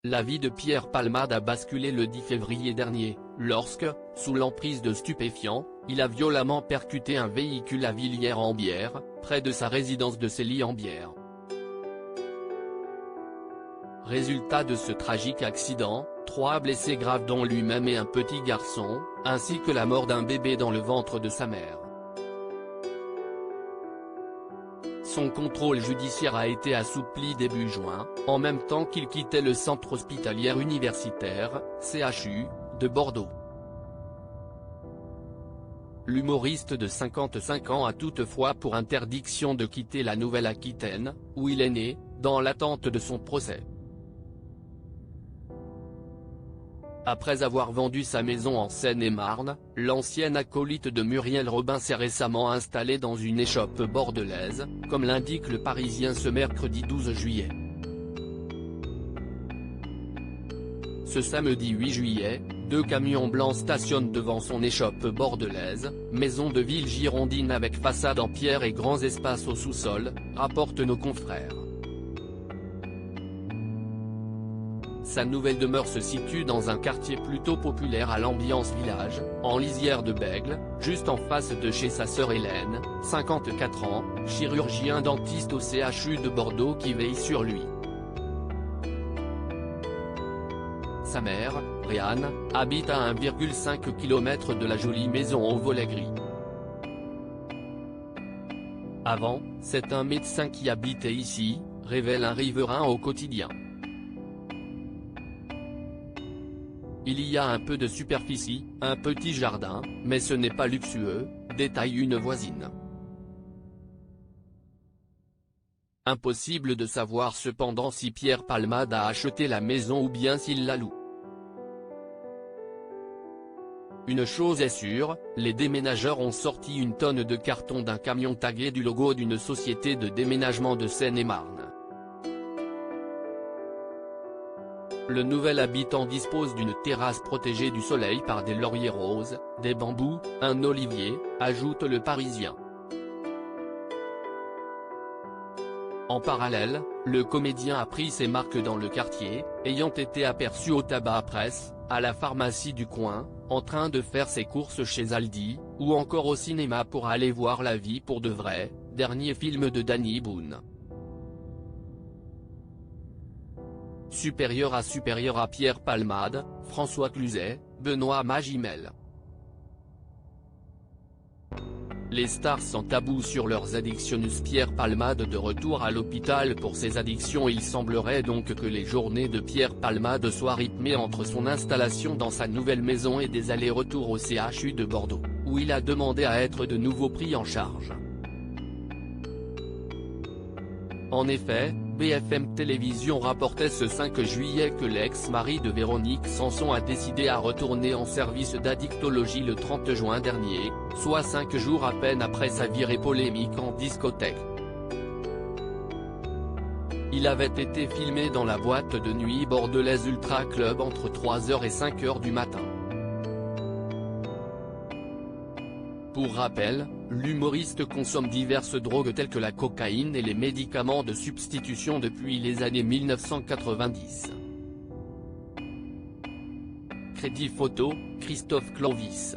La vie de Pierre Palmade a basculé le 10 février dernier, lorsque, sous l'emprise de stupéfiants, il a violemment percuté un véhicule à Villiers-en-Bière, près de sa résidence de Célie-en-Bière. Résultat de ce tragique accident, 3 blessés graves dont lui-même et un petit garçon, ainsi que la mort d'un bébé dans le ventre de sa mère. Son contrôle judiciaire a été assoupli début juin, en même temps qu'il quittait le centre hospitalier universitaire, CHU, de Bordeaux. L'humoriste de 55 ans a toutefois pour interdiction de quitter la Nouvelle-Aquitaine, où il est né, dans l'attente de son procès. Après avoir vendu sa maison en Seine-et-Marne, l'ancien acolyte de Muriel Robin s'est récemment installé dans une échoppe bordelaise, comme l'indique Le Parisien ce mercredi 12 juillet. Ce samedi 8 juillet, 2 camions blancs stationnent devant son échoppe bordelaise, maison de ville girondine avec façade en pierre et grands espaces au sous-sol, rapportent nos confrères. Sa nouvelle demeure se situe dans un quartier plutôt populaire à l'ambiance village, en lisière de Bègle, juste en face de chez sa sœur Hélène, 54 ans, chirurgien dentiste au CHU de Bordeaux qui veille sur lui. Sa mère, Réanne, habite à 1,5 km de la jolie maison au volet gris. Avant, c'est un médecin qui habitait ici, révèle un riverain au quotidien. Il y a un peu de superficie, un petit jardin, mais ce n'est pas luxueux, détaille une voisine. Impossible de savoir cependant si Pierre Palmade a acheté la maison ou bien s'il la loue. Une chose est sûre, les déménageurs ont sorti une tonne de carton d'un camion tagué du logo d'une société de déménagement de Seine-et-Marne. Le nouvel habitant dispose d'une terrasse protégée du soleil par des lauriers roses, des bambous, un olivier, ajoute Le Parisien. En parallèle, le comédien a pris ses marques dans le quartier, ayant été aperçu au tabac presse, à la pharmacie du coin, en train de faire ses courses chez Aldi, ou encore au cinéma pour aller voir La vie pour de vrai, dernier film de Danny Boone. Supérieur à Pierre Palmade, François Cluzet, Benoît Magimel. Les stars sans tabou sur leurs addictions. Pierre Palmade de retour à l'hôpital pour ses addictions. Il semblerait donc que les journées de Pierre Palmade soient rythmées entre son installation dans sa nouvelle maison et des allers-retours au CHU de Bordeaux, où il a demandé à être de nouveau pris en charge. En effet, BFM Télévision rapportait ce 5 juillet que l'ex-mari de Véronique Sanson a décidé à retourner en service d'addictologie le 30 juin dernier, soit 5 jours à peine après sa virée polémique en discothèque. Il avait été filmé dans la boîte de nuit bordelaise Ultra Club entre 3h et 5h du matin. Pour rappel, l'humoriste consomme diverses drogues telles que la cocaïne et les médicaments de substitution depuis les années 1990. Crédit photo, Christophe Clovis.